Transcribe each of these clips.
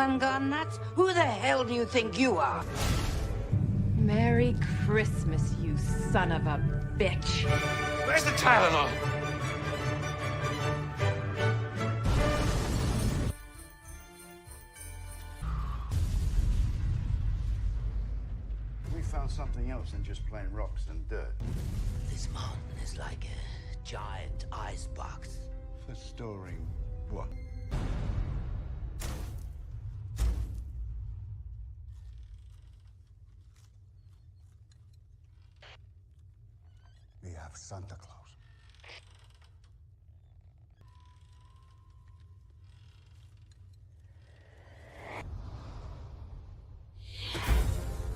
anyone gone nuts? Who the hell do you think you are? Merry Christmas, you son of a bitch. Where's the Tylenol? We found something else than just plain rocks and dirt. This mountain is like a giant icebox. For storing what? We have Santa Claus.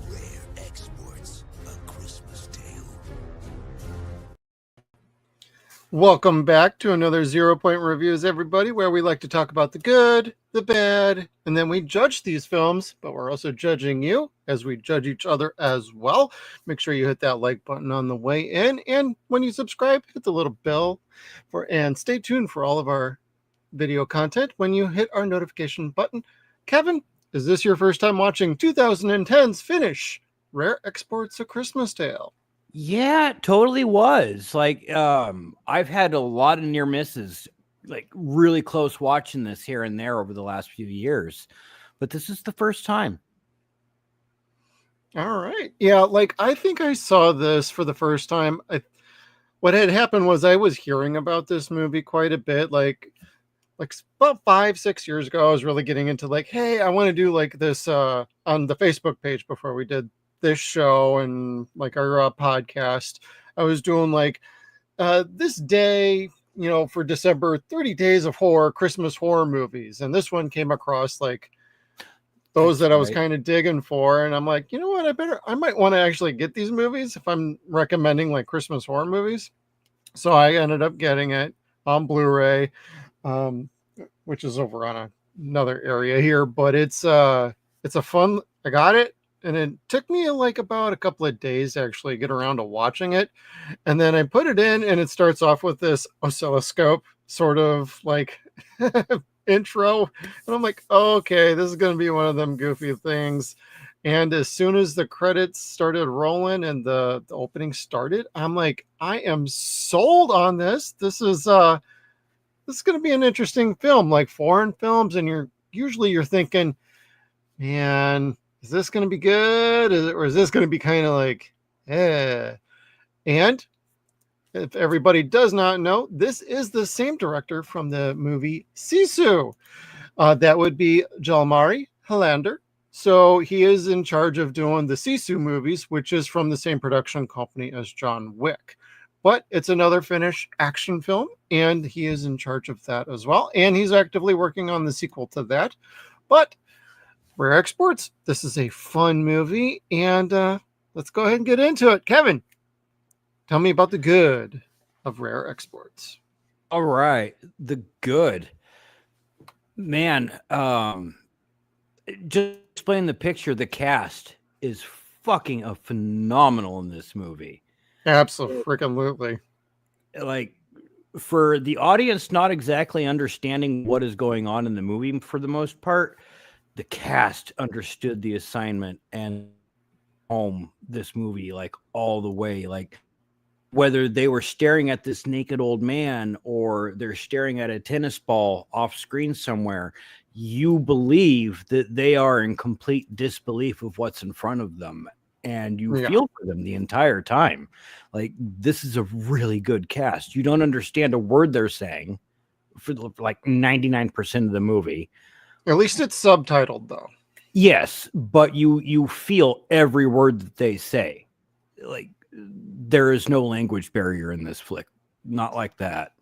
Rare Exports, A Christmas Tale. Welcome back to another 0 Point Reviews, everybody, where we like to talk about the good, the bad, and then we judge these films, but we're also judging you as we judge each other as well. Make sure you hit that like button on the way in, and when you subscribe, hit the little bell and stay tuned for all of our video content when you hit our notification button. Kevin, is this your first time watching 2010's finish, Rare Exports: A Christmas Tale? Yeah, it totally was. Like, I've had a lot of near misses, like really close watching this here and there over the last few years, but this is the first time. All right. Yeah, like I think I saw this for the first time. What had happened was I was hearing about this movie quite a bit, like about 5-6 years ago. I was really getting into like, hey, I want to do like this on the Facebook page before we did this show and like our podcast. I was doing like this day, for December, 30 days of horror, Christmas horror movies. And this one came across like those that I was kind of digging for. And I'm like, you know what? I might want to actually get these movies if I'm recommending like Christmas horror movies. So I ended up getting it on Blu-ray, which is over on another area here, but it's a fun, I got it. And it took me like about a couple of days to actually get around to watching it. And then I put it in and it starts off with this oscilloscope sort of like intro. And I'm like, okay, this is going to be one of them goofy things. And as soon as the credits started rolling and the opening started, I'm like, I am sold on this. This is going to be an interesting film, like foreign films. And you're thinking, man, is this going to be good? Or is this going to be kind of like, eh? And if everybody does not know, this is the same director from the movie Sisu. That would be Jalmari Helander. So he is in charge of doing the Sisu movies, which is from the same production company as John Wick. But it's another Finnish action film, and he is in charge of that as well. And he's actively working on the sequel to that. But Rare Exports, this is a fun movie, and let's go ahead and get into it. Kevin, tell me about the good of Rare Exports. All right, the good. Man, just explain the picture. The cast is fucking phenomenal in this movie. Absolutely. Like, for the audience not exactly understanding what is going on in the movie for the most part, the cast understood the assignment and home this movie like all the way. Like, whether they were staring at this naked old man or they're staring at a tennis ball off screen somewhere, you believe that they are in complete disbelief of what's in front of them. And you feel for them the entire time. Like, this is a really good cast. You don't understand a word they're saying for like 99% of the movie. At least it's subtitled, though. Yes, but you feel every word that they say. Like, there is no language barrier in this flick. Not like that.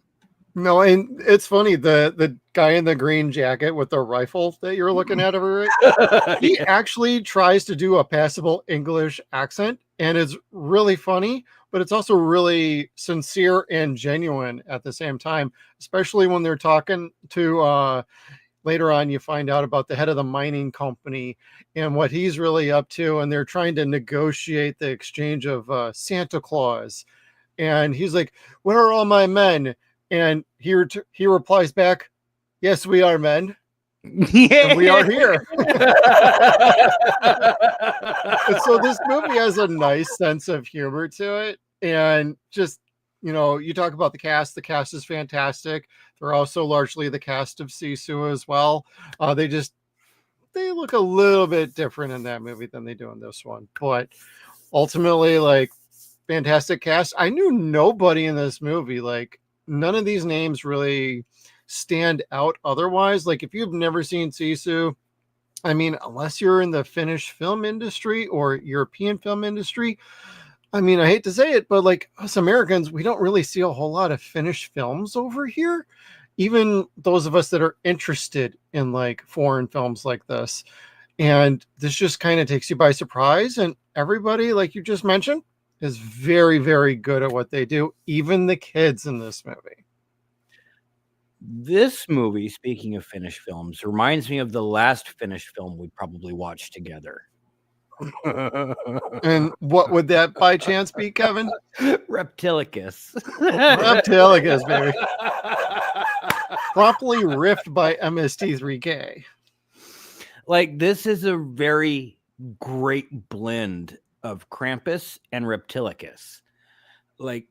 No, and it's funny, the guy in the green jacket with the rifle that you're looking at over it, he actually tries to do a passable English accent, and it's really funny, but it's also really sincere and genuine at the same time, especially when they're talking to later on, you find out about the head of the mining company and what he's really up to, and they're trying to negotiate the exchange of Santa Claus. And he's like, "Where are all my men?" And he replies back, "Yes, we are men." Yeah. And we are here. And so this movie has a nice sense of humor to it. And just, you talk about the cast. The cast is fantastic. They're also largely the cast of Sisu as well. They look a little bit different in that movie than they do in this one. But ultimately, like, fantastic cast. I knew nobody in this movie. Like, none of these names really stand out otherwise. Like, if you've never seen Sisu, I mean, unless you're in the Finnish film industry or European film industry, I mean, I hate to say it, but like us Americans, we don't really see a whole lot of Finnish films over here. Even those of us that are interested in like foreign films like this. And this just kind of takes you by surprise. And everybody, like you just mentioned, is very, very good at what they do. Even the kids in this movie. This movie, speaking of Finnish films, reminds me of the last Finnish film we probably watched together. And what would that by chance be, Kevin? Reptilicus. Reptilicus, baby. Promptly riffed by MST3K. Like, this is a very great blend of Krampus and Reptilicus. Like,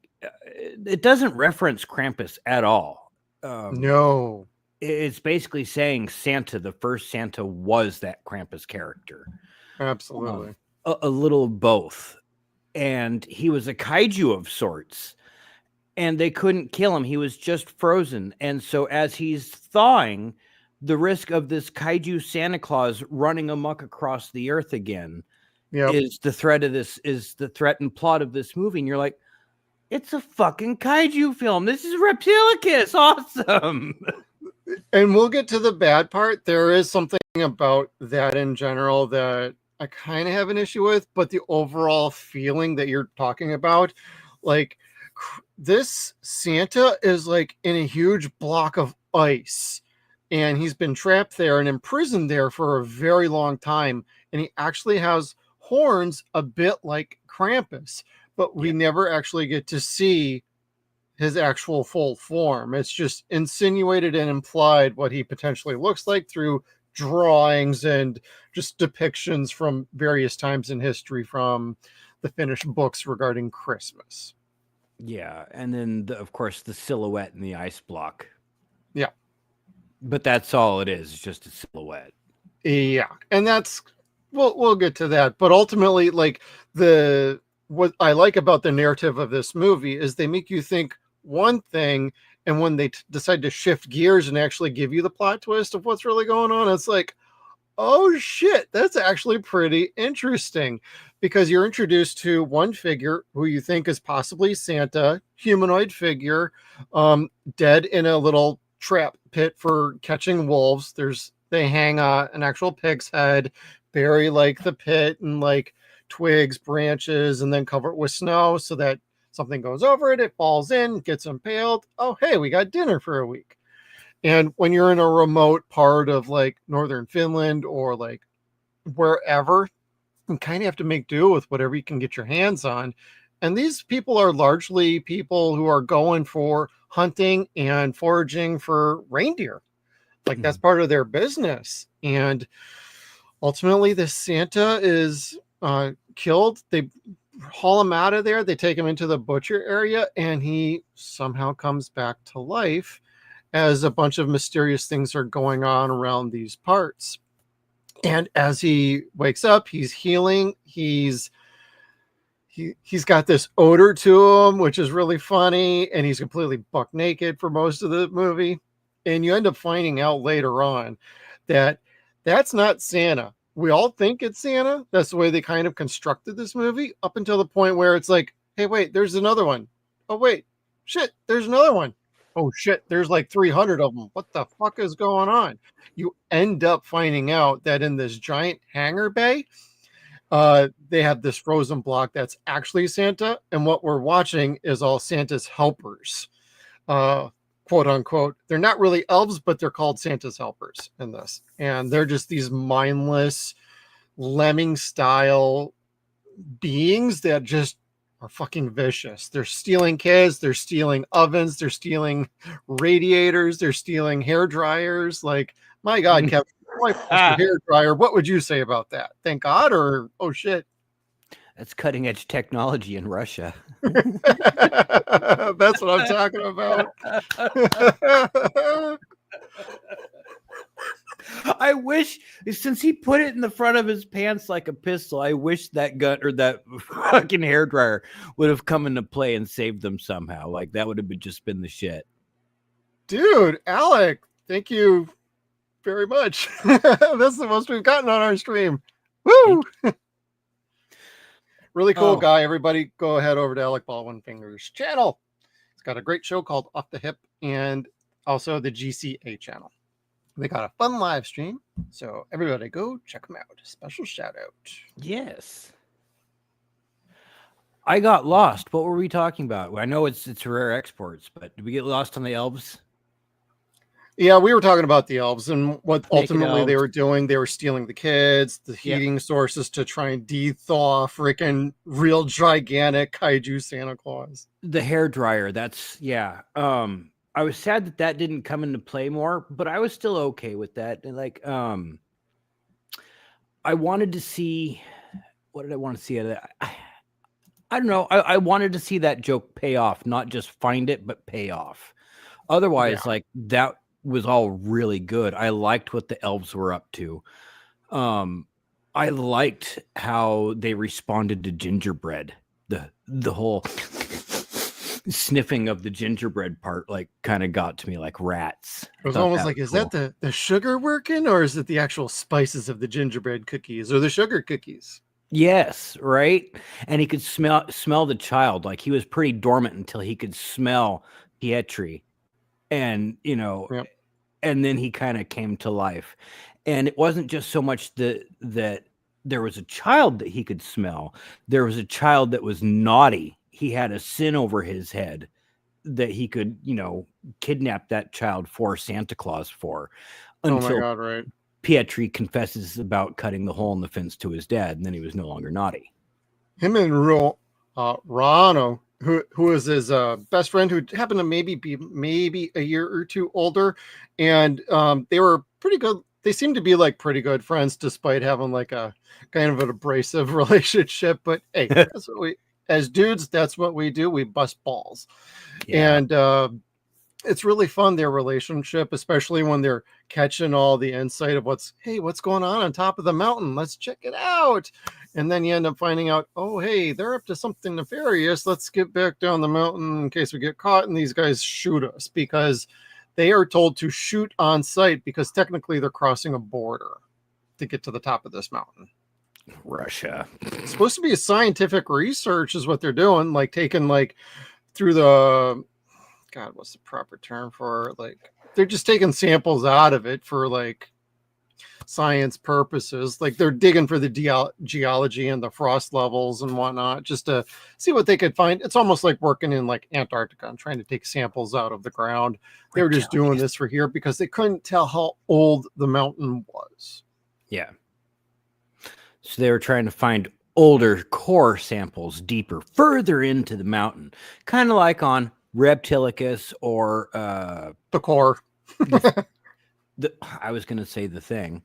it doesn't reference Krampus at all. No. It's basically saying Santa, the first Santa, was that Krampus character. Absolutely. A little of both. And he was a kaiju of sorts. And they couldn't kill him. He was just frozen. And so as he's thawing, the risk of this kaiju Santa Claus running amok across the earth again is the threat and plot of this movie. And you're like, it's a fucking kaiju film. This is Reptilicus. Awesome. And we'll get to the bad part. There is something about that in general that I kind of have an issue with, but the overall feeling that you're talking about, like, this Santa is like in a huge block of ice, and he's been trapped there and imprisoned there for a very long time. And he actually has horns a bit like Krampus, but we never actually get to see his actual full form. It's just insinuated and implied what he potentially looks like through drawings and just depictions from various times in history from the Finnish books regarding Christmas. Yeah. And then, of course, the silhouette in the ice block. Yeah. But that's all it is. It's just a silhouette. Yeah. And we'll get to that. But ultimately, like, what I like about the narrative of this movie is they make you think one thing, and when they decide to shift gears and actually give you the plot twist of what's really going on, it's like, oh shit, that's actually pretty interesting, because you're introduced to one figure who you think is possibly Santa, humanoid figure, dead in a little trap pit for catching wolves. They hang an actual pig's head, bury like the pit and like twigs, branches, and then cover it with snow so that something goes over it, it falls in, gets impaled. Oh, hey, we got dinner for a week. And when you're in a remote part of like northern Finland or like wherever, you kind of have to make do with whatever you can get your hands on. And these people are largely people who are going for hunting and foraging for reindeer. Like, that's part of their business. And ultimately, the Santa is killed. They haul him out of there. They take him into the butcher area, and he somehow comes back to life as a bunch of mysterious things are going on around these parts. And as he wakes up, he's healing. He's got this odor to him, which is really funny, and he's completely buck naked for most of the movie. And you end up finding out later on that that's not Santa. We all think it's Santa. That's the way they kind of constructed this movie, up until the point where it's like, hey, wait, there's another one. Oh, wait, shit, there's another one. Oh, shit, there's like 300 of them. What the fuck is going on? You end up finding out that in this giant hangar bay, they have this frozen block that's actually Santa. And what we're watching is all Santa's helpers, quote unquote. They're not really elves, but they're called Santa's helpers in this. And they're just these mindless lemming style beings that just are fucking vicious. They're stealing kids, they're stealing ovens, they're stealing radiators, they're stealing hair dryers. Like, My God, Kevin, my hair dryer. What would you say about that? Thank God, or oh shit? That's cutting edge technology in Russia. That's what I'm talking about. I wish, since he put it in the front of his pants like a pistol, I wish that gun or that fucking hairdryer would have come into play and saved them somehow. Like that would have just been the shit. Dude, Alec, thank you very much. That's the most we've gotten on our stream. Woo! Really cool guy. Everybody go ahead over to Alec Baldwin Fingers channel. It's got a great show called Off the Hip and also the GCA channel. They got a fun live stream, so everybody go check them out. Special shout out. Yes. I got lost. What were we talking about? I know it's rare exports, but did we get lost on the elves? Yeah, we were talking about the elves and what ultimately elves. they were doing. They were stealing the kids, the heating sources to try and de-thaw freaking real gigantic kaiju Santa Claus. The hairdryer. That's I was sad that didn't come into play more, but I was still okay with that. And like, I wanted to see, what did I want to see out of that? I don't know. I wanted to see that joke pay off, not just find it, but pay off. Otherwise, like that was all really good. I liked what the elves were up to. I liked how they responded to gingerbread. The whole sniffing of the gingerbread part like kind of got to me like rats. It was almost like, is that the sugar working, or is it the actual spices of the gingerbread cookies or the sugar cookies? Yes, right. And he could smell the child. Like he was pretty dormant until he could smell Pietri. And and then he kind of came to life. And it wasn't just so much that there was a child that he could smell. There was a child that was naughty. He had a sin over his head that he could, kidnap that child for Santa Claus for. Until oh my God, right. Pietri confesses about cutting the hole in the fence to his dad, and then he was no longer naughty. Him and Rano, who is his best friend, who happened to maybe a year or two older, and they were pretty good. They seemed to be like pretty good friends, despite having like a kind of an abrasive relationship. But hey, that's what we, as dudes, that's what we do. We bust balls, and it's really fun, their relationship, especially when they're catching all the insight of what's going on top of the mountain. Let's check it out. And then you end up finding out, oh, hey, they're up to something nefarious. Let's get back down the mountain in case we get caught and these guys shoot us, because they are told to shoot on sight because technically they're crossing a border to get to the top of this mountain. Russia. It's supposed to be a scientific research is what they're doing, like taking like through the, God, what's the proper term for it? Like they're just taking samples out of it for like science purposes. Like they're digging for the geology and the frost levels and whatnot, just to see what they could find. It's almost like working in like Antarctica and trying to take samples out of the ground. They were just doing this for here because they couldn't tell how old the mountain was. Yeah. So they were trying to find older core samples deeper, further into the mountain, kind of like on Reptilicus or the core. I was going to say The Thing.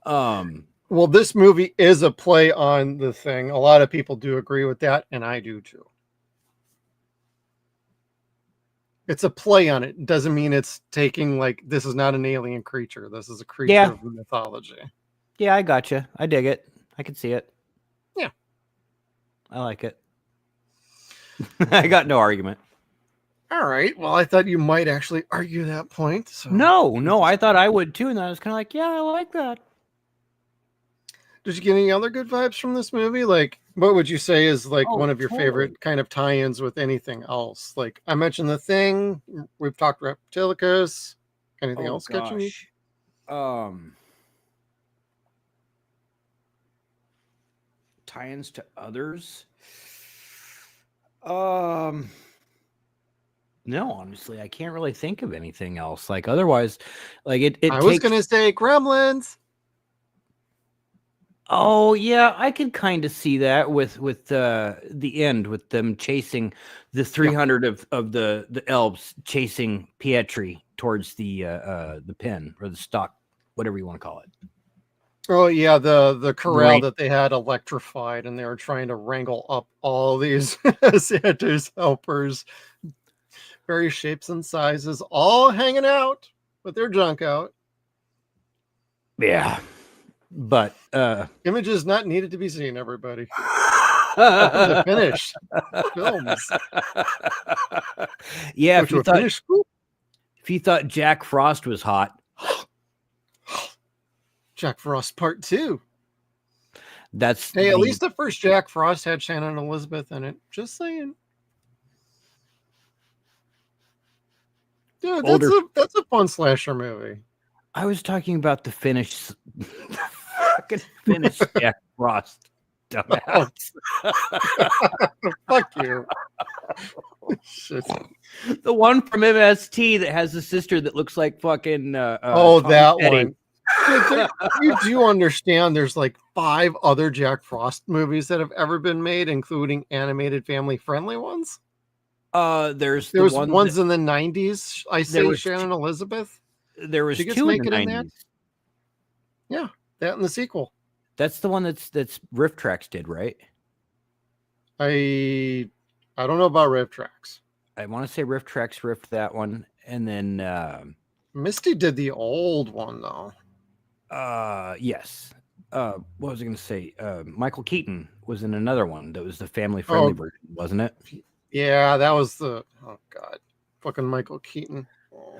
Well, this movie is a play on The Thing. A lot of people do agree with that, and I do too. It's a play on it. It doesn't mean it's taking like, this is not an alien creature. This is a creature of mythology. Yeah, I gotcha. I dig it. I can see it. Yeah. I like it. I got no argument. All right. Well, I thought you might actually argue that point. So. No, I thought I would too. And I was kind of like, yeah, I like that. Did you get any other good vibes from this movie? Like, what would you say is like one of your favorite kind of tie-ins with anything else? Like, I mentioned The Thing. We've talked Reptilicus. Anything else catching you? Tie-ins to others? No, honestly, I can't really think of anything else. Like otherwise, like it I was gonna say Gremlins. Oh yeah, I can kind of see that with the end, with them chasing the 300 of the elves chasing Pietri towards the pin or the stock whatever you want to call it. Oh yeah, the corral Right. that they had electrified, and they were trying to wrangle up all these Santa's helpers, various shapes and sizes, all hanging out with their junk out. Yeah. But Images not needed to be seen, everybody. Welcome to finished films. yeah, Go to a finished school. if you thought Jack Frost was hot, Jack Frost Part 2. that's Hey, at least the first Jack Frost had Shannon Elizabeth in it. Just saying. Dude, that's a fun slasher movie. I was talking about the fucking finished Jack Frost. Dumbass. Fuck you. Shit. The one from MST that has a sister that looks like fucking That Tom Petty. one. Dude, you do understand there's like 5 other Jack Frost movies that have ever been made, including animated family friendly ones? There was ones in the 90s. I say Shannon Elizabeth. There was She gets 2 in make the it in 90s. that? Yeah, that and the sequel. That's the one that's Riff Tracks did, right? I don't know about Riff Tracks. I want to say Riff Tracks riffed that one, and then Misty did the old one though. yes. What was I going to say? Michael Keaton was in another one that was the family friendly version, wasn't it? Yeah, that was the god, fucking Michael Keaton. Oh.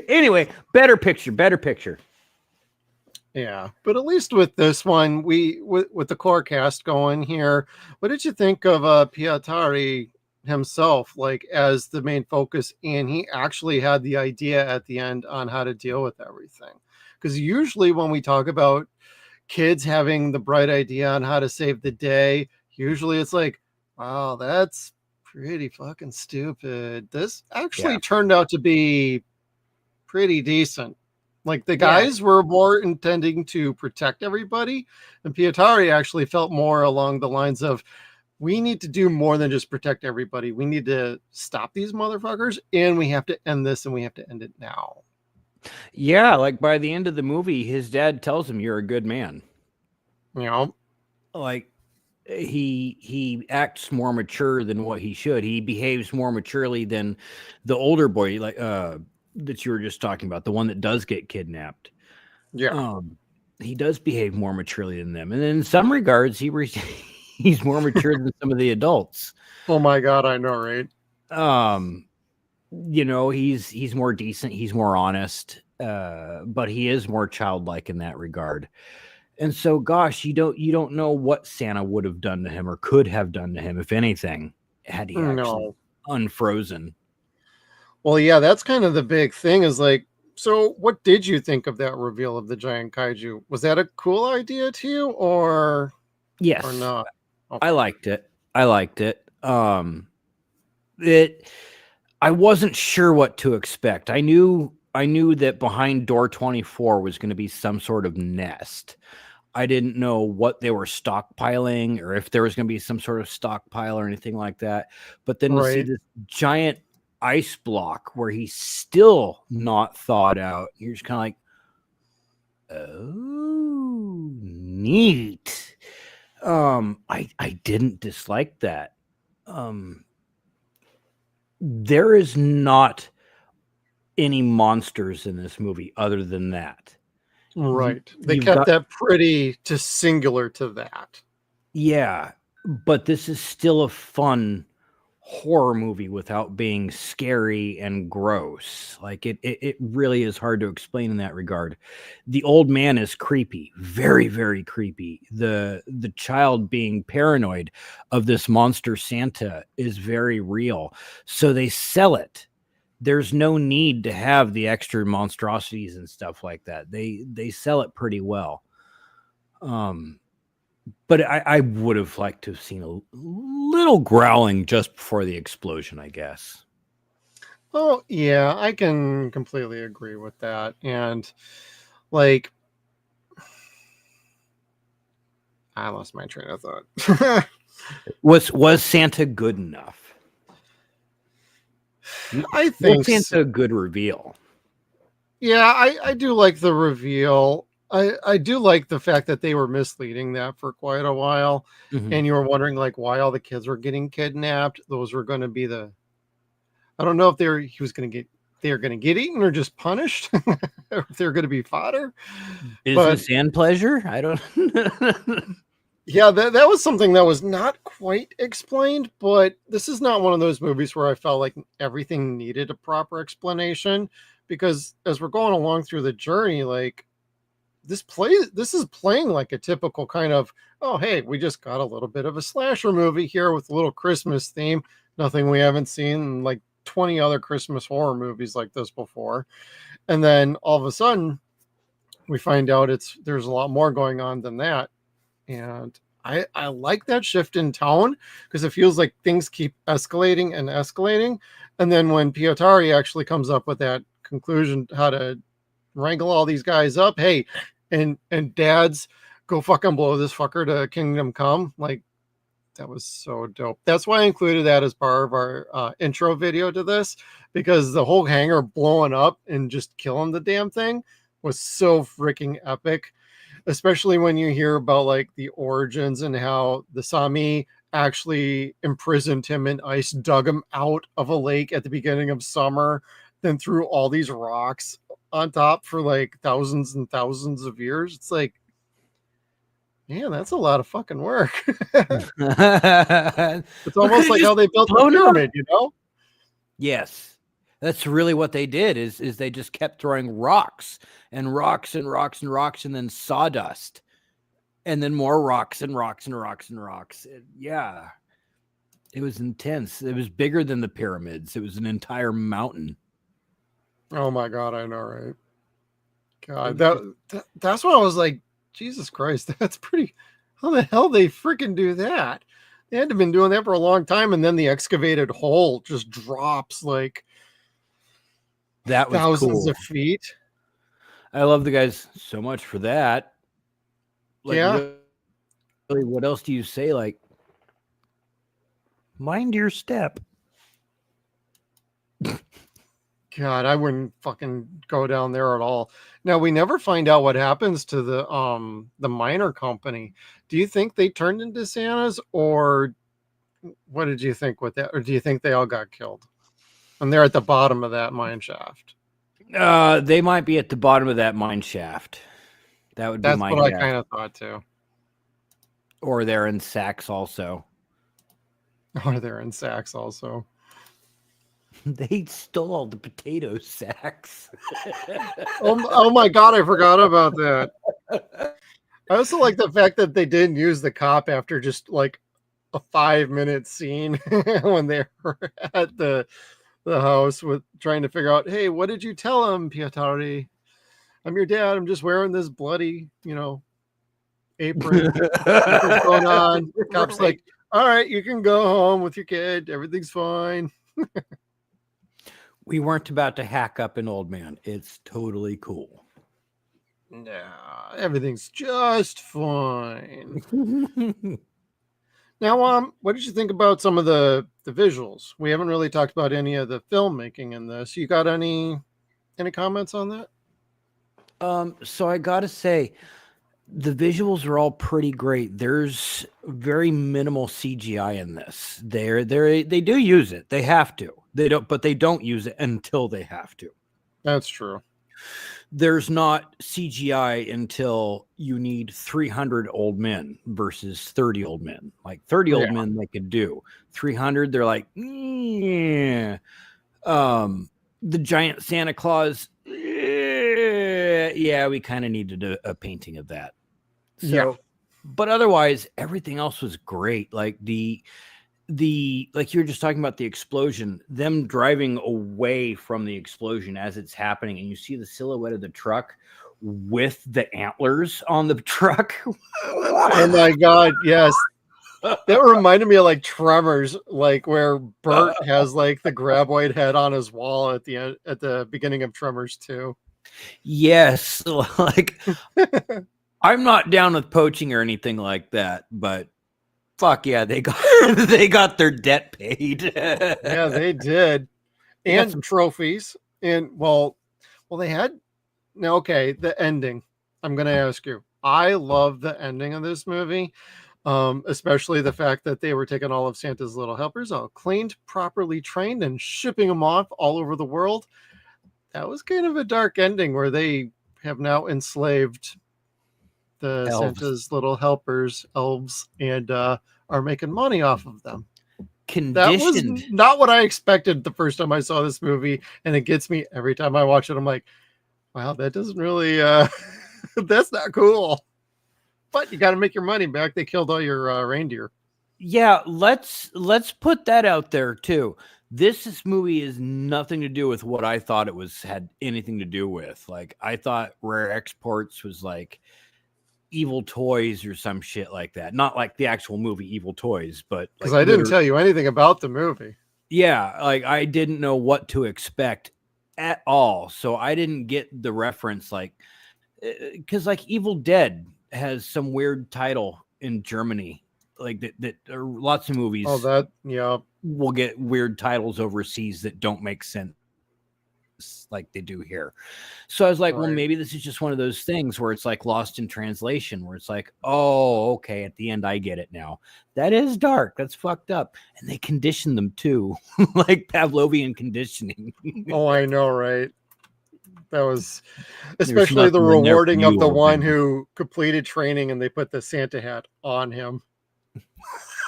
Anyway, better picture. Yeah, but at least with this one, with the core cast going here, what did you think of Pietari himself, like as the main focus? And he actually had the idea at the end on how to deal with everything. Because usually when we talk about kids having the bright idea on how to save the day, usually it's like, wow, that's pretty fucking stupid. This actually turned out to be pretty decent. Like the guys were more intending to protect everybody, and Pietari actually felt more along the lines of, we need to do more than just protect everybody. We need to stop these motherfuckers, and we have to end this, and we have to end it now. Yeah, like by the end of the movie, his dad tells him, "You're a good man." You know, like he acts more mature than what he should. He behaves more maturely than the older boy, like that you were just talking about, the one that does get kidnapped. Yeah. He does behave more maturely than them, and in some regards, he's more mature than some of the adults. Oh my god, I know, right? You know, he's more decent, he's more honest, but he is more childlike in that regard. And so, gosh, you don't know what Santa would have done to him or could have done to him, if anything, had he actually unfrozen. Well, yeah, that's kind of the big thing is like, so what did you think of that reveal of the giant kaiju? Was that a cool idea to you, or yes, or not? Okay. I liked it. I wasn't sure what to expect. I knew that behind door 24 was going to be some sort of nest. I didn't know what they were stockpiling or if there was going to be some sort of stockpile or anything like that. But then to see this giant ice block where he's still not thawed out, you're just kind of like, oh, neat. I didn't dislike that. There is not any monsters in this movie other than that. Right. They kept that pretty just singular to that. Yeah, but this is still a fun horror movie without being scary and gross. Like it really is hard to explain in that regard. The old man is creepy, very, very creepy. The child being paranoid of this monster Santa is very real. So they sell it. There's no need to have the extra monstrosities and stuff like that. They sell it pretty well. But I would have liked to have seen a little growling just before the explosion, I guess. Oh, yeah, I can completely agree with that. And like, I lost my train of thought. Was Santa good enough? I think Santa a good reveal. Yeah, I do like the reveal. I do like the fact that they were misleading that for quite a while. Mhm. And you were wondering like why all the kids were getting kidnapped. Those were going to be I don't know if they're going to get eaten or just punished, or if they're going to be fodder. But Business and pleasure. I don't. yeah, that was something that was not quite explained, but this is not one of those movies where I felt like everything needed a proper explanation, because as we're going along through the journey, like this is playing like a typical kind of, oh hey, we just got a little bit of a slasher movie here with a little Christmas theme, nothing we haven't seen in like 20 other Christmas horror movies like this before. And then all of a sudden we find out there's a lot more going on than that. And I like that shift in tone, because it feels like things keep escalating and escalating. And then when Piotari actually comes up with that conclusion, how to wrangle all these guys up, hey, and dads, go fucking blow this fucker to Kingdom Come. Like, that was so dope. That's why I included that as part of our intro video to this, because the whole hangar blowing up and just killing the damn thing was so freaking epic. Especially when you hear about like the origins and how the Sami actually imprisoned him in ice, dug him out of a lake at the beginning of summer, then threw all these rocks on top for like thousands and thousands of years. It's like, man, that's a lot of fucking work. It's almost like how they built the pyramid, you know? Yes. That's really what they did is they just kept throwing rocks and rocks and rocks and rocks and then sawdust and then more rocks and rocks and rocks and rocks. Yeah. It was intense. It was bigger than the pyramids. It was an entire mountain. Oh my God, I know, right? God, that's why I was like, Jesus Christ, that's pretty. How the hell they freaking do that? They had to have been doing that for a long time, and then the excavated hole just drops like that was thousands cool. of feet. I love the guys so much for that. Like, yeah. Really, what else do you say? Like, mind your step. God, I wouldn't fucking go down there at all. Now, we never find out what happens to the miner company. Do you think they turned into Santas, or what did you think with that? Or do you think they all got killed? And they're at the bottom of that mine shaft. They might be at the bottom of that mine shaft. That would be That's my what guess. I kind of thought too. Or they're in sacks also. Or they're in sacks also. They stole all the potato sacks. Oh my God, I forgot about that. I also like the fact that they didn't use the cop after just like a 5-minute scene when they were at the house with trying to figure out, hey, what did you tell him, Piotari? I'm your dad. I'm just wearing this bloody, apron. What's going on? The cop's like, all right, you can go home with your kid. Everything's fine. We weren't about to hack up an old man. It's totally cool. Nah, everything's just fine. Now, what did you think about some of the visuals? We haven't really talked about any of the filmmaking in this. You got any comments on that? So I gotta say, the visuals are all pretty great. There's very minimal CGI in this. They do use it. They have to. They don't use it until they have to. That's true. There's not CGI until you need 300 old men versus 30 old men. Like 30 old men they could do. 300, they're like, yeah. The giant Santa Claus, yeah, we kind of needed a painting of that. So, yeah. But otherwise, everything else was great. Like like you were just talking about the explosion, them driving away from the explosion as it's happening, and you see the silhouette of the truck with the antlers on the truck. Oh my God, yes. That reminded me of like Tremors, like where Bert has like the graboid head on his wall at the beginning of Tremors 2. Yes, like I'm not down with poaching or anything like that, but fuck yeah, they got their debt paid. Yeah, they did. And some trophies. And well, they had Now, okay, the ending. I'm going to ask you. I love the ending of this movie, especially the fact that they were taking all of Santa's little helpers, all cleaned, properly trained, and shipping them off all over the world. That was kind of a dark ending where they have now enslaved the Elves. Santa's little helpers, elves, and are making money off of them. That was Conditioned. not what I expected the first time I saw this movie, and it gets me every time I watch it. I'm like, wow, that doesn't really that's not cool. But you got to make your money back. They killed all your reindeer. Yeah, let's put that out there too. This movie is nothing to do with what I thought it was had anything to do with. Like, I thought Rare Exports was like Evil Toys or some shit like that. Not like the actual movie Evil Toys, but Because like I didn't tell you anything about the movie. yeah, like I didn't know what to expect at all. So I didn't get the reference, like, because like Evil Dead has some weird title in Germany, like that lots of movies Oh, that, yeah. will get weird titles overseas that don't make sense like they do here. So I was like, well, Right. maybe this is just one of those things where it's like lost in translation, where it's like, oh, okay, at the end I get it now. That is dark. That's fucked up. And they condition them too, like Pavlovian conditioning. Oh, I know, right? That was There's especially the nothing in there for rewarding of you, the old one man. who completed training and they put the Santa hat on him.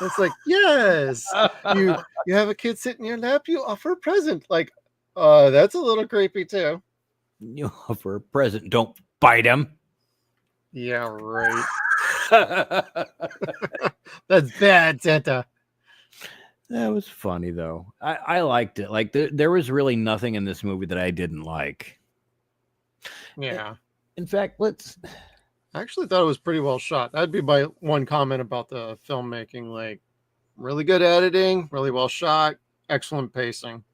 It's like, yes, you have a kid sit in your lap, you offer a present. Like, that's a little creepy too. You offer a present, don't bite him. Yeah, right. That's bad, Santa. That was funny though. I liked it. Like there was really nothing in this movie that I didn't like. Yeah. In fact, I actually thought it was pretty well shot. That'd be my one comment about the filmmaking. Like, really good editing, really well shot, excellent pacing.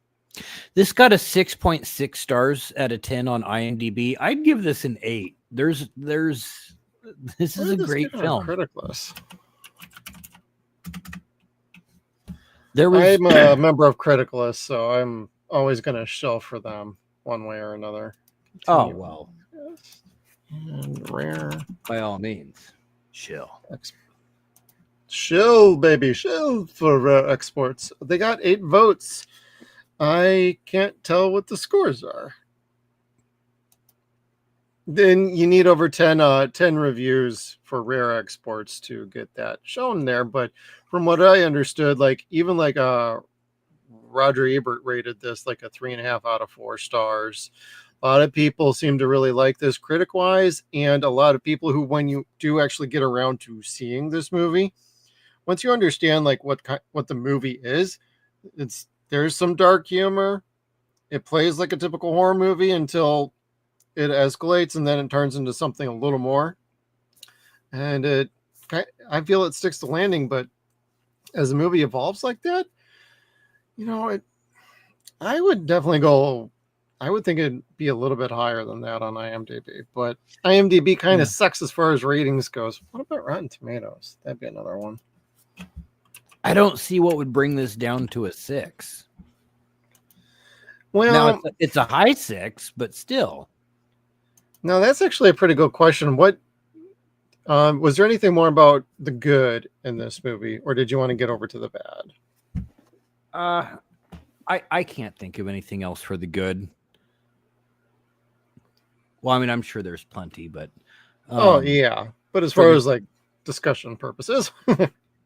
this got a 6.6 stars out of 10 on IMDb. I'd give this an 8. This Where is a did this great get on film. Criticless? There was I'm a member of Criticless, so I'm always going to shell for them one way or another. oh Continue. well, And rare. by all means, chill. Shill, baby, shill for rare exports. They got 8 votes. I can't tell what the scores are. Then you need over 10 reviews for rare exports to get that shown there. But from what I understood, like even like Roger Ebert rated this like a 3.5 out of 4 stars. A lot of people seem to really like this critic wise, and a lot of people who, when you do actually get around to seeing this movie, once you understand like what the movie is, there's some dark humor. It plays like a typical horror movie until it escalates, and then it turns into something a little more. And I feel it sticks to landing, but as the movie evolves like that, I would definitely go. I would think it'd be a little bit higher than that on IMDb, but IMDb kind of sucks as far as ratings goes. What about Rotten Tomatoes? That'd be another one. I don't see what would bring this down to a 6. Well, Now it's a high 6, but still. no, that's actually a pretty good question. What was there anything more about the good in this movie, or did you want to get over to the bad? I can't think of anything else for the good. Well, I mean, I'm sure there's plenty, but Oh yeah, but as far as like discussion purposes,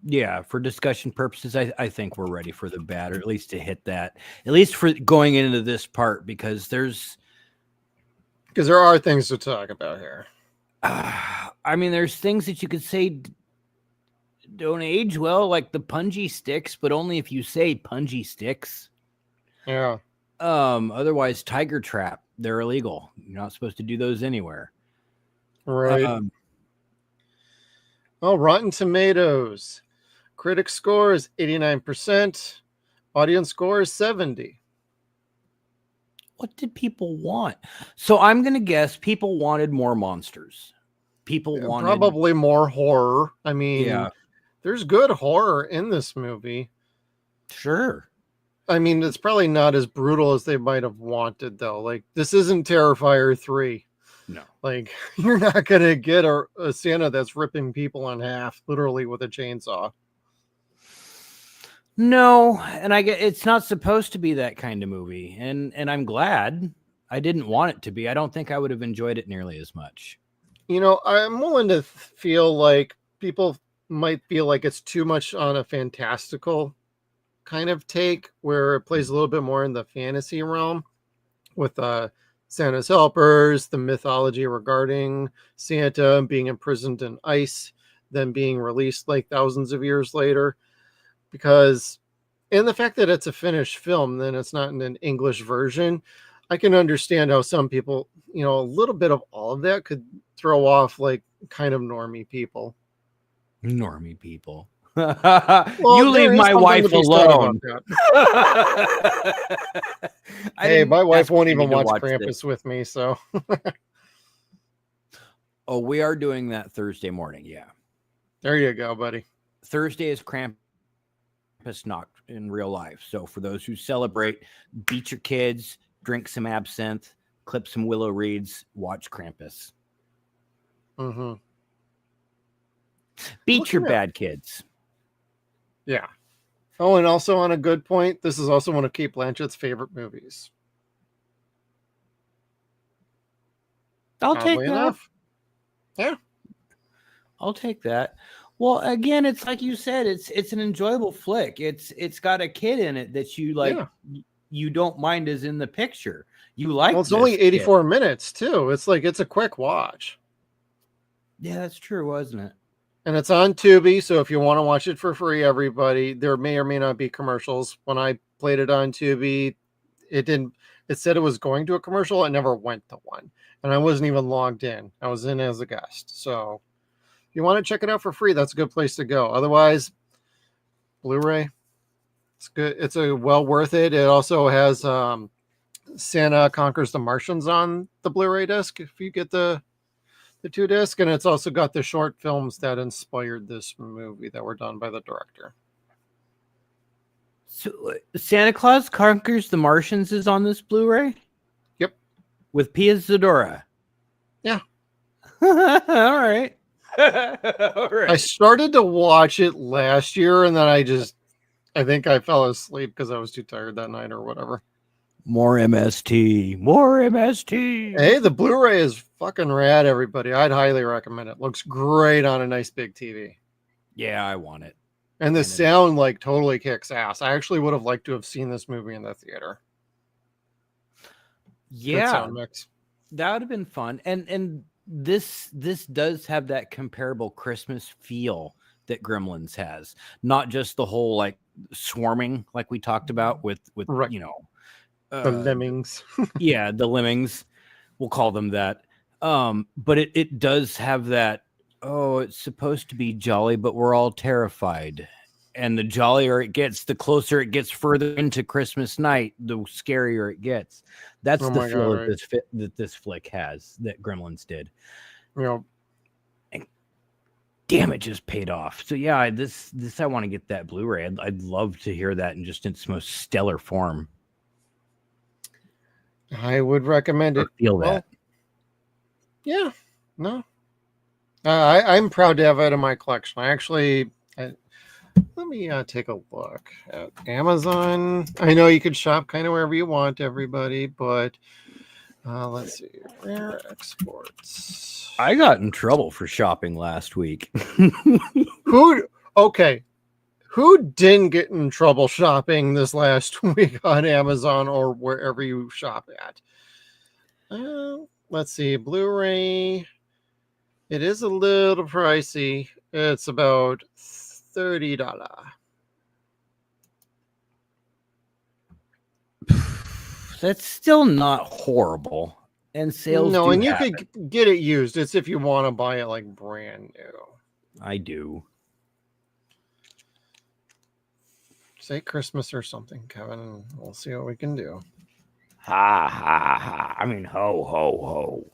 yeah, for discussion purposes, I think we're ready for the bad, or at least to hit that, at least for going into this part, because there are things to talk about here. I mean, there's things that you could say don't age well, like the punji sticks, but only if you say punji sticks. Yeah. Otherwise, tiger trap, they're illegal. You're not supposed to do those anywhere. Right. Rotten Tomatoes. Critic score is 89%. Audience score is 70. What did people want? So I'm going to guess people wanted more monsters. People wanted probably more horror. I mean, yeah, there's good horror in this movie. sure. I mean, it's probably not as brutal as they might have wanted, though. Like, this isn't Terrifier 3. No. Like, you're not going to get a Santa that's ripping people in half, literally with a chainsaw. No, and I get it's not supposed to be that kind of movie, and I'm glad. I didn't want it to be. I don't think I would have enjoyed it nearly as much. You know, I'm willing to feel like people might feel like it's too much on a fantastical kind of take, where it plays a little bit more in the fantasy realm with Santa's helpers, the mythology regarding Santa being imprisoned in ice, then being released like thousands of years later. Because, and the fact that it's a finished film, then it's not in an English version, I can understand how some people, you know, a little bit of all of that could throw off like kind of normie people. Normie people. Well, you leave my wife alone. Hey, my wife won't even watch Krampus with me, so. Oh, we are doing that Thursday morning. Yeah. There you go, buddy. Thursday is Krampus Nacht in real life. So for those who celebrate, beat your kids, drink some absinthe, clip some willow reeds, watch Krampus. Mm-hmm. Beat your bad kids. Yeah. Oh, and also on a good point, this is also one of Cate Blanchett's favorite movies. I'll take that. Enough. Yeah. I'll take that. Well, again, it's like you said, it's an enjoyable flick. It's got a kid in it that you like. Yeah. You don't mind is in the picture. You like. Well, it's only 84 minutes too. It's like it's a quick watch. Yeah, that's true, wasn't it? And it's on Tubi, so if you want to watch it for free, everybody, there may or may not be commercials. When I played it on Tubi, it didn't. It said it was going to a commercial. It never went to one, and I wasn't even logged in. I was in as a guest. So, if you want to check it out for free, that's a good place to go. Otherwise, Blu-ray, it's good. It's a well worth it. It also has Santa Conquers the Martians on the Blu-ray disc if you get the 2-disc, and it's also got the short films that inspired this movie that were done by the director. So Santa Claus Conquers the Martians is on this Blu-ray? Yep. With Pia Zadora. Yeah. All right. All right. I started to watch it last year, and then I think I fell asleep because I was too tired that night or whatever. More MST. More MST. Hey, the Blu-ray is fucking rad, everybody. I'd highly recommend it. Looks great on a nice big TV. Yeah, I want it. And the sound like totally kicks ass. I actually would have liked to have seen this movie in the theater. Yeah. Sound mix. That would have been fun. And this does have that comparable Christmas feel that Gremlins has. Not just the whole like swarming like we talked about with right. You know, the lemmings. Yeah, the lemmings. We'll call them that. But it does have that, oh, it's supposed to be jolly, but we're all terrified. And the jollier it gets, the closer it gets further into Christmas night, the scarier it gets. That's the feel that this flick has, that Gremlins did. You know, and damn, it just paid off. So yeah, this I want to get that Blu-ray. I'd love to hear that in just its most stellar form. I would recommend it. Feel that. Yeah, no. I'm proud to have it in my collection. Let me take a look at Amazon. I know you can shop kind of wherever you want, everybody, but let's see. Rare exports. I got in trouble for shopping last week. Who didn't get in trouble shopping this last week on Amazon or wherever you shop at? Let's see. Blu-ray. It is a little pricey. It's about $30. That's still not horrible. And sales no, do and you happen. could get it used. It's if you want to buy it like brand new. I do. Say Christmas or something, Kevin, and we'll see what we can do. Ha ha ha. I mean, ho ho ho.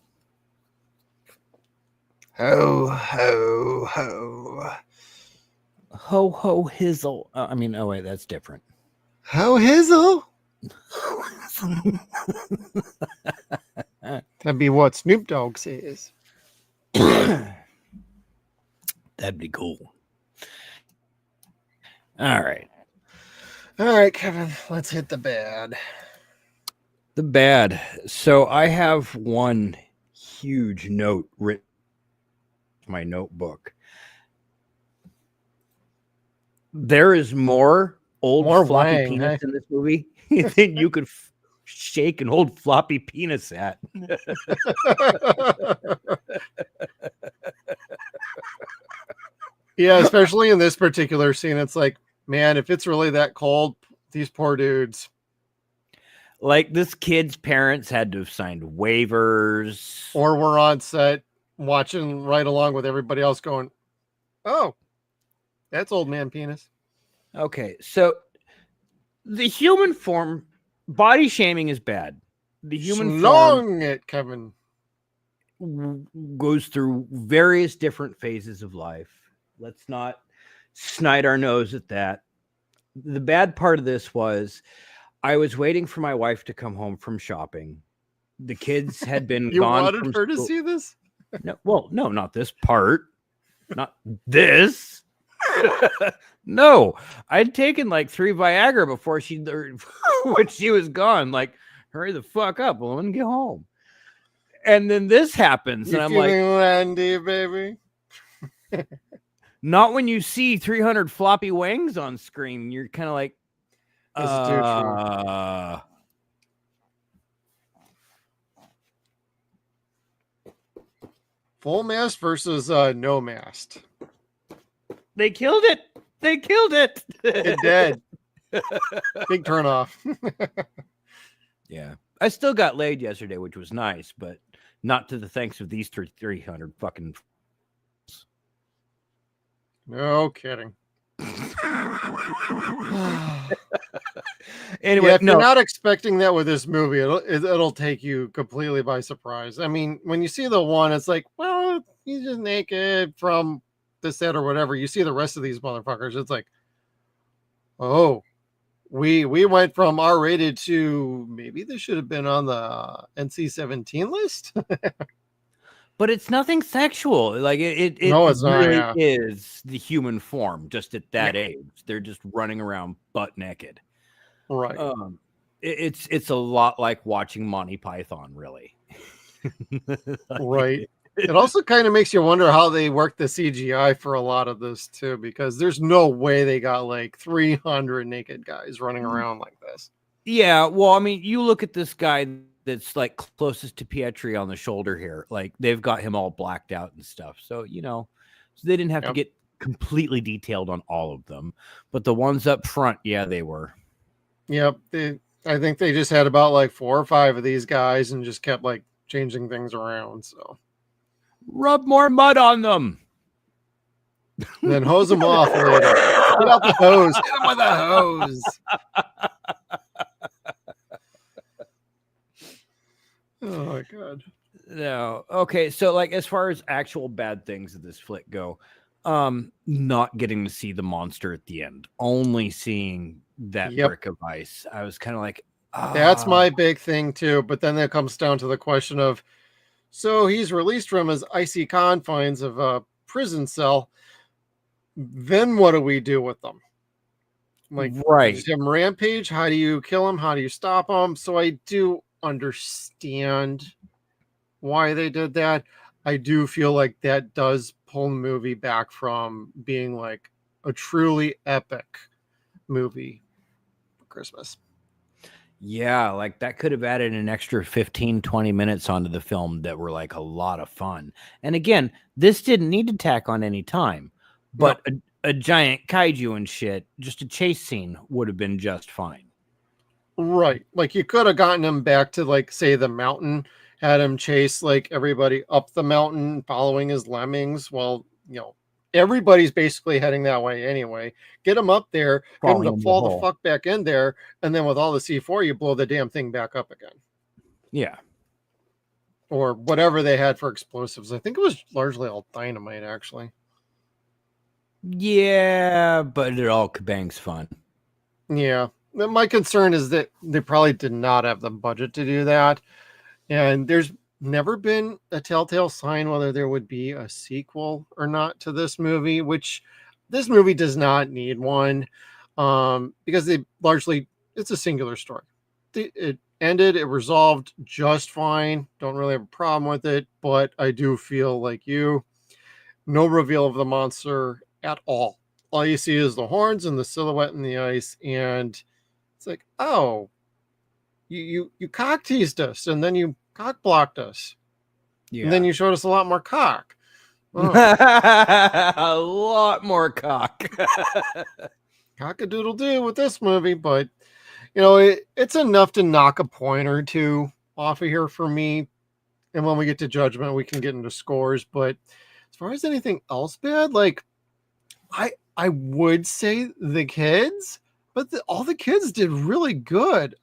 Ho ho ho. Ho ho hizzle. Oh wait, that's different. Ho hizzle. That That'd be what Snoop Dogg says. That'd be cool. All right. All right, Kevin, let's hit the bad. The bad. So I have one huge note written in my notebook. There is more floppy Wang, penis in this movie than you could shake an old floppy penis at. Yeah, especially in this particular scene, it's like, man, if it's really that cold, these poor dudes. Like, this kid's parents had to have signed waivers. Or we're on set watching right along with everybody else going, oh, that's old man penis. Okay, so the human form, body shaming is bad. The human form it, Kevin. goes through various different phases of life. Let's not snide our nose at that. The bad part of this was I was waiting for my wife to come home from shopping. The kids had been You gone. wanted from her to school. see this? No, well, no, not this part. Not this. No, I'd taken like 3 Viagra before when she was gone. Like, hurry the fuck up, woman, get home. And then this happens, You and I'm like, Randy, baby. not when you see 300 floppy wangs on screen. You're kind of like, This is too true. Full mast versus no mast. they killed it. They killed it. It did. Big turn off. Yeah. I still got laid yesterday, which was nice, but not to the thanks of these 300 fucking. No kidding. Anyway, Yeah, if no. you're not expecting that with this movie, it'll take you completely by surprise. I mean, when you see the one, it's like, well, he's just naked from the set or whatever. You see the rest of these motherfuckers, it's like, oh, we went from R-rated to maybe this should have been on the NC-17 list. But it's nothing sexual. Like it No, it's not, really yeah. is the human form just at that age. They're just running around butt naked. Right. It's a lot like watching Monty Python, really. Right. It also kind of makes you wonder how they worked the CGI for a lot of this too, because there's no way they got like 300 naked guys running around like this. Yeah, well, I mean, you look at this guy that's like closest to Pietri on the shoulder here. Like, they've got him all blacked out and stuff. So, so they didn't have to get completely detailed on all of them. But the ones up front, yeah, they were. Yep. I think they just had about like 4 or 5 of these guys and just kept like changing things around. So rub more mud on them. And then hose them off later. Get out the hose. Hit them with a hose. Oh my god. No. Okay, so like as far as actual bad things of this flick go, not getting to see the monster at the end, only seeing that brick of ice. I was kind of like, that's my big thing too. But then it comes down to the question of, so he's released from his icy confines of a prison cell. Then what do we do with them? Like, right. Just have him rampage. How do you kill him? How do you stop him? So I do understand why they did that. I do feel like that does pull the movie back from being like a truly epic movie for Christmas. Yeah, like that could have added an extra 15-20 minutes onto the film that were like a lot of fun. And again, this didn't need to tack on any time, but a giant kaiju and shit, just a chase scene would have been just fine. Right. Like you could have gotten him back to like, say, the mountain, had him chase like everybody up the mountain following his lemmings. Well, everybody's basically heading that way anyway. Get him up there, get him to fall the fuck back in there, and then with all the C4, you blow the damn thing back up again. Yeah. Or whatever they had for explosives. I think it was largely all dynamite, actually. Yeah, but it all kabangs fun. Yeah. My concern is that they probably did not have the budget to do that. And there's never been a telltale sign whether there would be a sequel or not to this movie, which this movie does not need one, because it's a singular story. It ended, it resolved just fine. Don't really have a problem with it, but I do feel like no reveal of the monster at all. All you see is the horns and the silhouette in the ice, and it's like, oh, you cock teased us, and then you cock blocked us, and then you showed us a lot more cock. Oh. A lot more cock. Cock-a-doodle-doo with this movie, but it's enough to knock a point or two off of here for me. And when we get to judgment, we can get into scores. But as far as anything else bad, like I would say the kids, but all the kids did really good.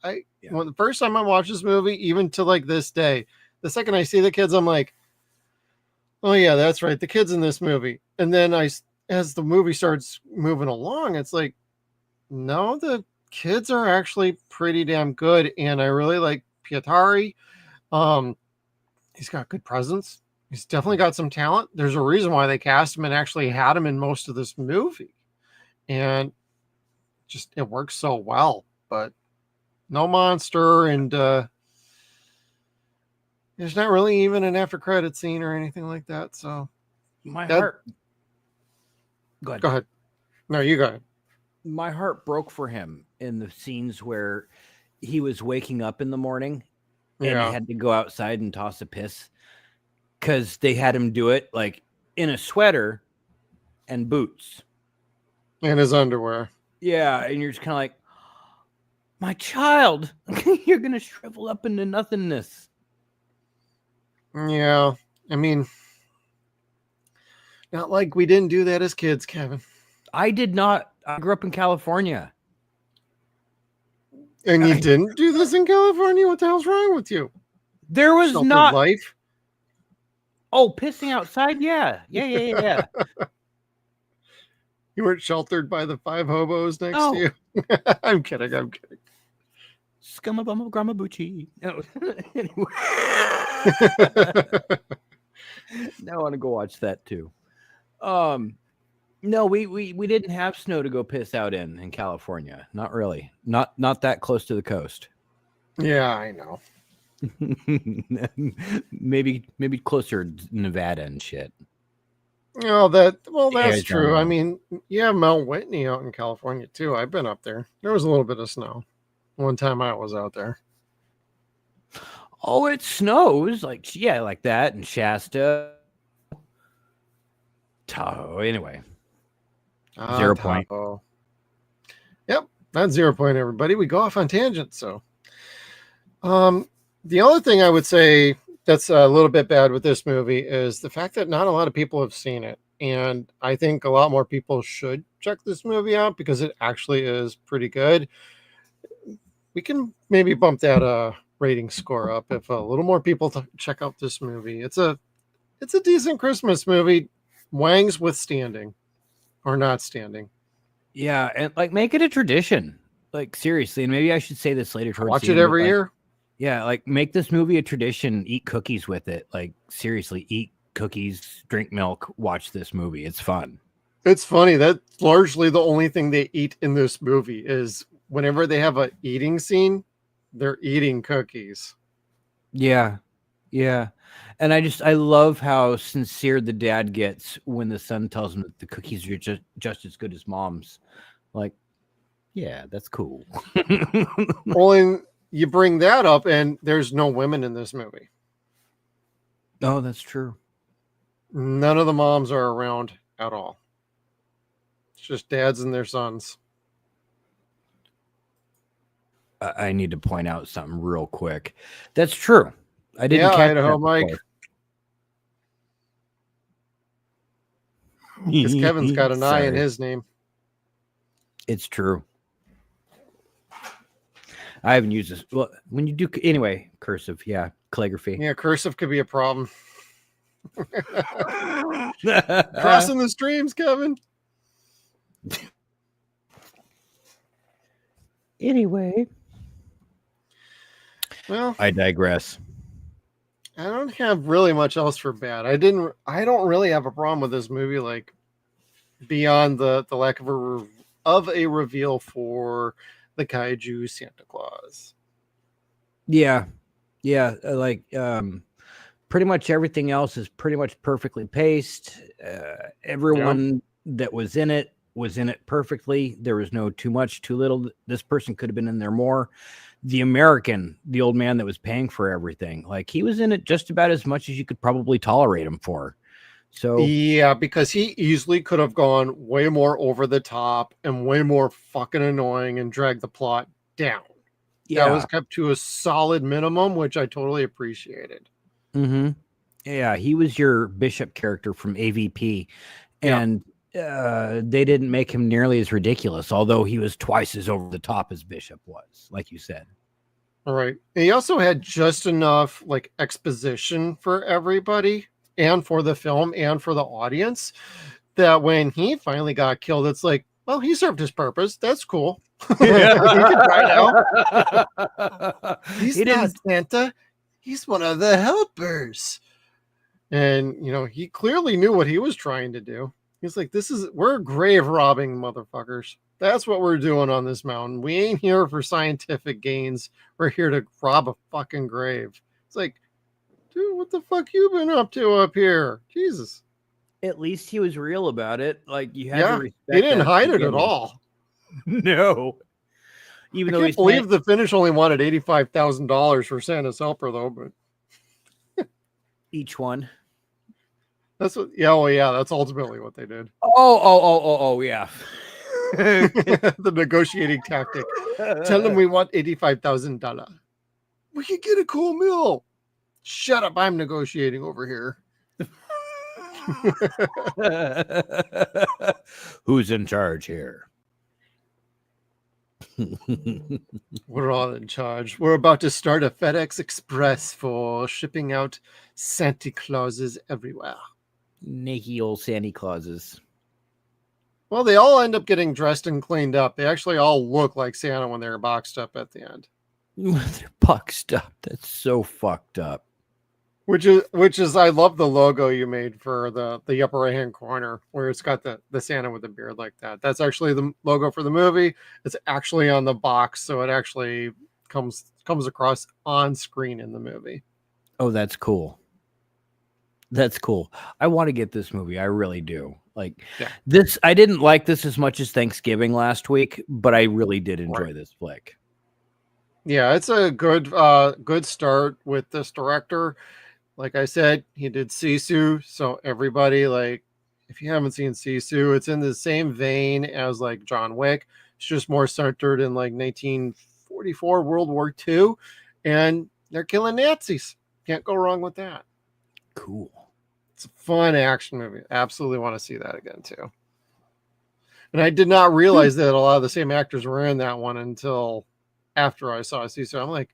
When the first time I watched this movie, even to like this day, the second I see the kids, I'm like, oh yeah, that's right, the kids in this movie. And then as the movie starts moving along, it's like, no, the kids are actually pretty damn good, and I really like Pietari. He's got good presence. He's definitely got some talent. There's a reason why they cast him and actually had him in most of this movie, and just it works so well. But no monster, and there's not really even an after credit scene or anything like that. So heart. Go ahead. No, you go ahead. My heart broke for him in the scenes where he was waking up in the morning and he had to go outside and toss a piss, because they had him do it like in a sweater and boots and his underwear. Yeah, and you're just kind of like, my child, you're gonna shrivel up into nothingness. Yeah, I mean, not like we didn't do that as kids, Kevin. I did not. I grew up in California. And you didn't do this in California? What the hell's wrong with you? There was Sheltered not life. Oh, pissing outside? Yeah. You weren't sheltered by the 5 hobos next to you? I'm kidding. Scumabum Gramabuchi. No. Anyway. Now I want to go watch that too. No, we didn't have snow to go piss out in California. Not really. Not that close to the coast. Yeah, I know. maybe closer to Nevada and shit. Oh, that's true. I mean, yeah, Mount Whitney out in California too. I've been up there. There was a little bit of snow one time I was out there. Oh, it snows like that in Shasta. Tahoe. Anyway. 0 point. Yep, that's 0 point, everybody. We go off on tangents. So the other thing I would say that's a little bit bad with this movie is the fact that not a lot of people have seen it, and I think a lot more people should check this movie out because it actually is pretty good. We can maybe bump that rating score up if a little more people check out this movie. It's a decent Christmas movie, Wang's withstanding. Or not standing. Yeah, and like make it a tradition. Like seriously, and maybe I should say this later. Watch it every year. Yeah, like make this movie a tradition. Eat cookies with it. Like seriously, eat cookies, drink milk, watch this movie. It's fun. It's funny. That's largely the only thing they eat in this movie is whenever they have a eating scene, they're eating cookies. Yeah. And I love how sincere the dad gets when the son tells him that the cookies are just as good as mom's. Like, yeah, that's cool. Well, and you bring that up, and there's no women in this movie. Oh, that's true. None of the moms are around at all. It's just dads and their sons. I need to point out something real quick. That's true. I didn't catch Idaho that Mike. Because Kevin's got an I in his name. It's true. I haven't used this. Well, when you do anyway, cursive, calligraphy. Yeah, cursive could be a problem. Crossing the streams, Kevin. Anyway. Well, I digress. I don't have really much else for bad. I don't really have a problem with this movie, like beyond the lack of a reveal for the kaiju Santa Claus. Yeah. Pretty much everything else is pretty much perfectly paced. Everyone that was in it perfectly. There was no too much, too little. This person could have been in there more. The old man that was paying for everything, like he was in it just about as much as you could probably tolerate him for. So yeah, because he easily could have gone way more over the top and way more fucking annoying and dragged the plot down. yeah, That was kept to a solid minimum, which I totally appreciated. mm-hmm. Yeah, he was your Bishop character from AVP, and they didn't make him nearly as ridiculous, although he was twice as over the top as Bishop was, like you said. All right. And he also had just enough like exposition for everybody and for the film and for the audience that when he finally got killed, it's like, well, he served his purpose. That's cool. Yeah. He can try now. He's not Santa. He's one of the helpers. And, he clearly knew what he was trying to do. He's like, we're grave robbing motherfuckers. That's what we're doing on this mountain. We ain't here for scientific gains. We're here to rob a fucking grave. It's like, dude, what the fuck you been up to up here? Jesus. At least he was real about it. Like you had to respect. He didn't hide it at all. No. Even though I can't believe the finish only wanted $85,000 for Santa's helper, though. But each one. That's what. Yeah, well, yeah. That's ultimately what they did. Oh, yeah. The negotiating tactic. Tell them we want $85,000. We could get a cool meal. Shut up! I'm negotiating over here. Who's in charge here? We're all in charge. We're about to start a FedEx Express for shipping out Santa Clauses everywhere. Naked old Santa Clauses. Well, they all end up getting dressed and cleaned up. They actually all look like Santa when they're boxed up at the end. They're boxed up. That's so fucked up. Which is I love the logo you made for the upper right hand corner where it's got the Santa with the beard like that. That's actually the logo for the movie. It's actually on the box, so it actually comes across on screen in the movie. Oh, that's cool. That's cool. I want to get this movie. I really do. Like this. I didn't like this as much as Thanksgiving last week, but I really did enjoy this flick. Yeah, it's a good start with this director. Like I said, he did Sisu, so everybody, like, if you haven't seen Sisu, it's in the same vein as like John Wick. It's just more centered in like 1944 World War II, and they're killing Nazis. Can't go wrong with that. Cool. It's a fun action movie. Absolutely want to see that again too. And I did not realize that a lot of the same actors were in that one until after I saw Sisu. I'm like,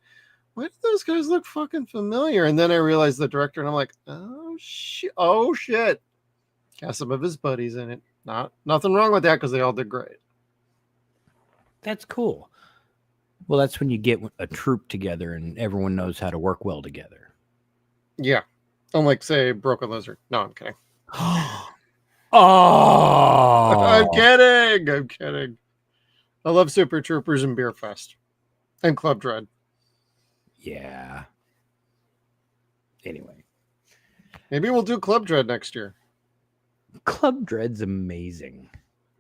why do those guys look fucking familiar? And then I realized the director, and I'm like, oh shit. Got some of his buddies in it. Nothing wrong with that because they all did great. That's cool. Well, that's when you get a troupe together and everyone knows how to work well together. Yeah. Unlike, say, Broken Lizard. No, I'm kidding. Oh! I'm kidding. I love Super Troopers and Beer Fest. And Club Dread. Yeah. Anyway. Maybe we'll do Club Dread next year. Club Dread's amazing.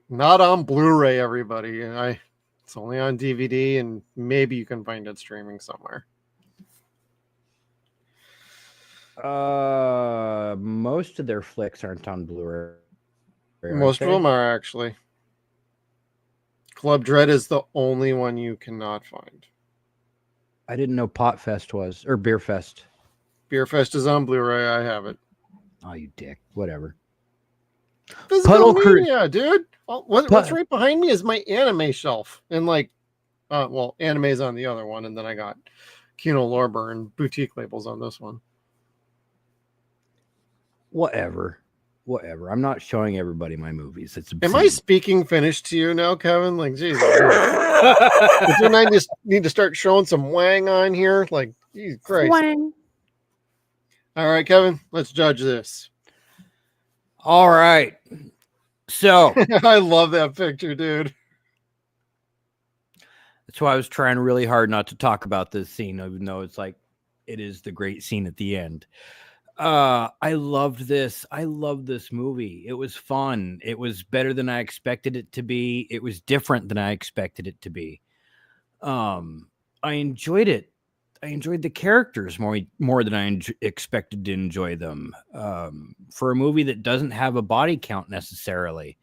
Not on Blu-ray, everybody. It's only on DVD, and maybe you can find it streaming somewhere. Most of their flicks aren't on Blu-ray. Most of them are, actually. Club Dread is the only one you cannot find. I didn't know Pot Fest was, or Beer Fest. Beer Fest is on Blu-ray. I have it. Oh, you dick. Whatever. Physical media, dude. What's right behind me is my anime shelf. And anime's on the other one. And then I got Kino Lorber and boutique labels on this one. Whatever. I'm not showing everybody my movies. It's obscene. Am I speaking Finnish to you now, Kevin? Like, Jesus. Did I just need to start showing some wang on here? Like, geez, Christ. Wang. All right, Kevin, let's judge this. All right. So I love that picture, dude. that's why I was trying really hard not to talk about this scene, even though it's like it is the great scene at the end. I loved this. I loved this movie. It was fun. It was better than I expected it to be. It was different than I expected it to be. I enjoyed it. I enjoyed the characters more than I expected to enjoy them. For a movie that doesn't have a body count necessarily,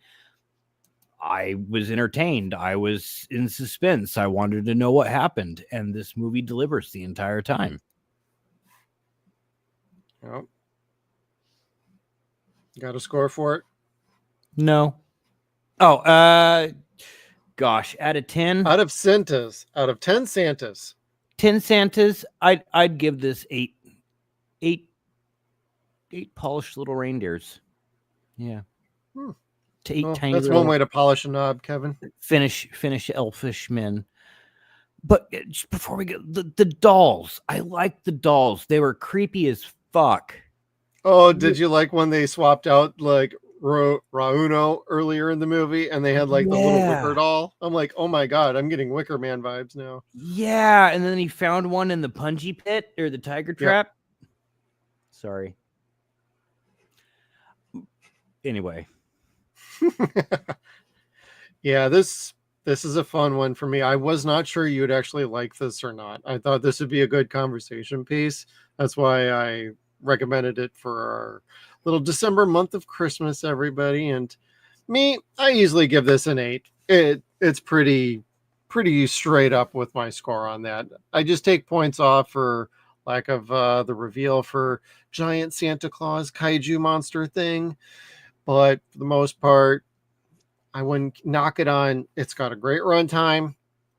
I was entertained. I was in suspense. I wanted to know what happened, and this movie delivers the entire time. Yep. Got a score for it? No. Oh, gosh, out of 10. Out of Santas, out of 10 Santas. 10 Santas, I'd give this 8 polished little reindeers. Yeah. To 8 tiny that's little one way to polish a knob, Kevin. finish elfish men. But just before we get the dolls, I liked the dolls. They were creepy as fuck. Oh, did you like when they swapped out like Rauno earlier in the movie and they had like the little wicker doll? I'm like, oh my god, I'm getting Wicker Man vibes now. Yeah, and then he found one in the punji pit or the tiger trap. Yep. Sorry. Anyway. Yeah, this is a fun one for me. I was not sure you'd actually like this or not. I thought this would be a good conversation piece. That's why I recommended it for our little December month of Christmas, everybody. And me, I usually give this an 8. It's pretty straight up with my score on that. I just take points off for lack of the reveal for giant Santa Claus kaiju monster thing. But for the most part, I wouldn't knock it on. It's got a great runtime.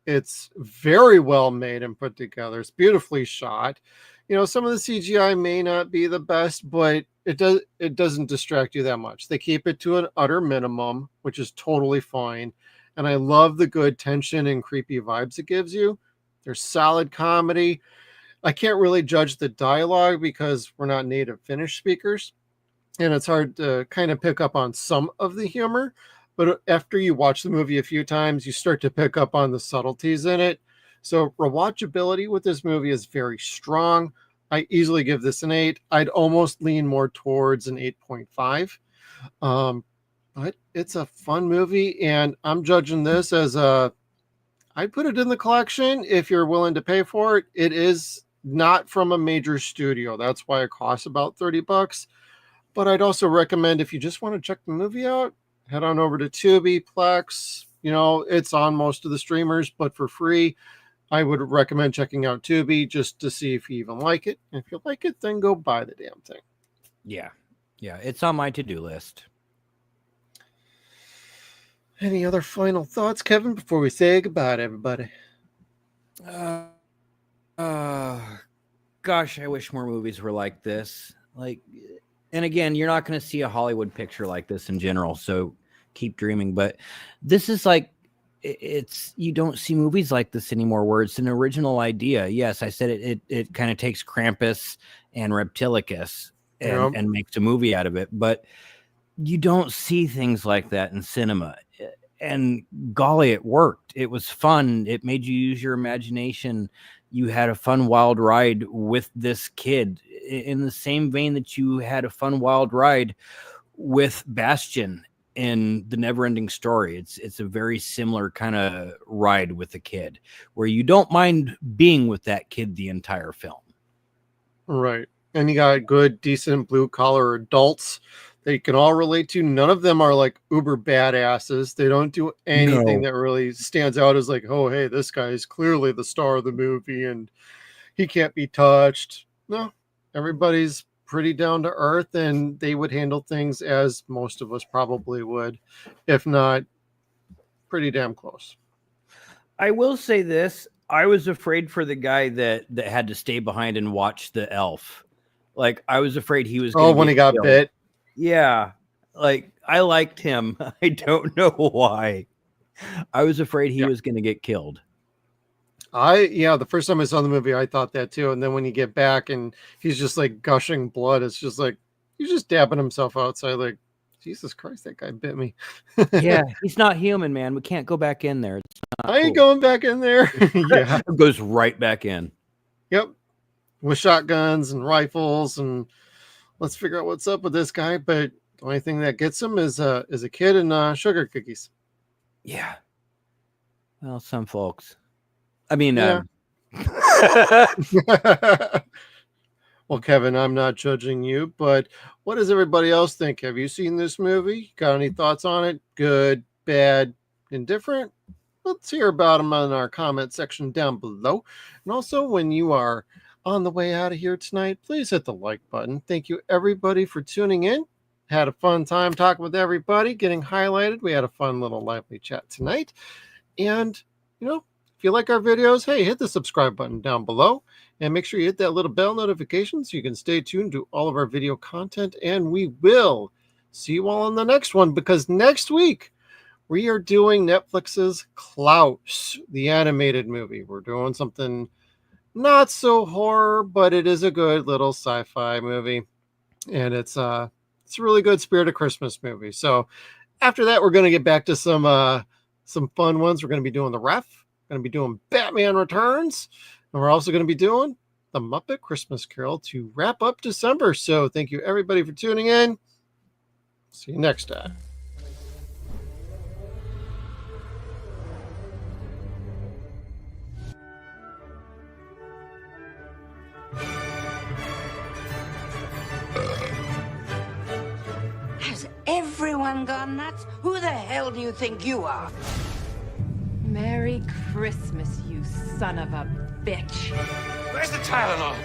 It's very well made and put together. It's beautifully shot. You know, some of the CGI may not be the best, but it doesn't distract you that much. They keep it to an utter minimum, which is totally fine. And I love the good tension and creepy vibes it gives you. There's solid comedy. I can't really judge the dialogue because we're not native Finnish speakers, and it's hard to kind of pick up on some of the humor. But after you watch the movie a few times, you start to pick up on the subtleties in it. So rewatchability with this movie is very strong. I easily give this an 8. I'd almost lean more towards an 8.5. But it's a fun movie, and I'm judging this as I'd put it in the collection if you're willing to pay for it. It is not from a major studio. That's why it costs about $30. But I'd also recommend if you just want to check the movie out, head on over to Tubi, Plex. You know, it's on most of the streamers, but for free. I would recommend checking out Tubi just to see if you even like it. And if you like it, then go buy the damn thing. Yeah. Yeah, it's on my to-do list. Any other final thoughts, Kevin, before we say goodbye to everybody? Gosh, I wish more movies were like this. Like, and again, you're not going to see a Hollywood picture like this in general, so keep dreaming. But this is like, you don't see movies like this anymore where it's an original idea. Yes, I said it kind of takes Krampus and Reptilicus and makes a movie out of it, but you don't see things like that in cinema. And golly, it worked. It was fun. It made you use your imagination. You had a fun, wild ride with this kid in the same vein that you had a fun, wild ride with Bastian in The Neverending Story. It's a very similar kind of ride with the kid where you don't mind being with that kid the entire film. Right. And you got good, decent blue collar adults that you can all relate to. None of them are like uber badasses. They don't do anything that really stands out as like, oh, hey, this guy is clearly the star of the movie and he can't be touched. No, everybody's pretty down to earth, and they would handle things as most of us probably would, if not pretty damn close. I will say this. I was afraid for the guy that had to stay behind and watch the elf. Like, I was afraid he was going when he got bit. Yeah. Like, I liked him. I don't know why. I was afraid he was going to get killed. The first time I saw the movie, I thought that too. And then when you get back and he's just like gushing blood, it's just like he's just dabbing himself outside. Like, Jesus Christ, that guy bit me. Yeah, he's not human, man. We can't go back in there. It's not I ain't cool. going back in there. Yeah. It goes right back in. Yep. With shotguns and rifles, and let's figure out what's up with this guy. But the only thing that gets him is a kid and sugar cookies. Yeah. Well, some folks. I mean, Yeah. Well, Kevin, I'm not judging you, but what does everybody else think? Have you seen this movie? Got any thoughts on it? Good, bad, indifferent? Let's hear about them in our comment section down below. And also, when you are on the way out of here tonight, please hit the like button. Thank you, everybody, for tuning in. Had a fun time talking with everybody, getting highlighted. We had a fun little lively chat tonight. And, if you like our videos, hey, hit the subscribe button down below. And make sure you hit that little bell notification so you can stay tuned to all of our video content. And we will see you all in the next one, because next week we are doing Netflix's Klaus, the animated movie. We're doing something not so horror, but it is a good little sci-fi movie. And it's a really good Spirit of Christmas movie. So after that, we're going to get back to some fun ones. We're going to be doing The Ref. We're going to be doing Batman Returns. And we're also going to be doing The Muppet Christmas Carol to wrap up December. So thank you, everybody, for tuning in. See you next time. Has everyone gone nuts? Who the hell do you think you are? Merry Christmas, you son of a bitch. Where's the Tylenol?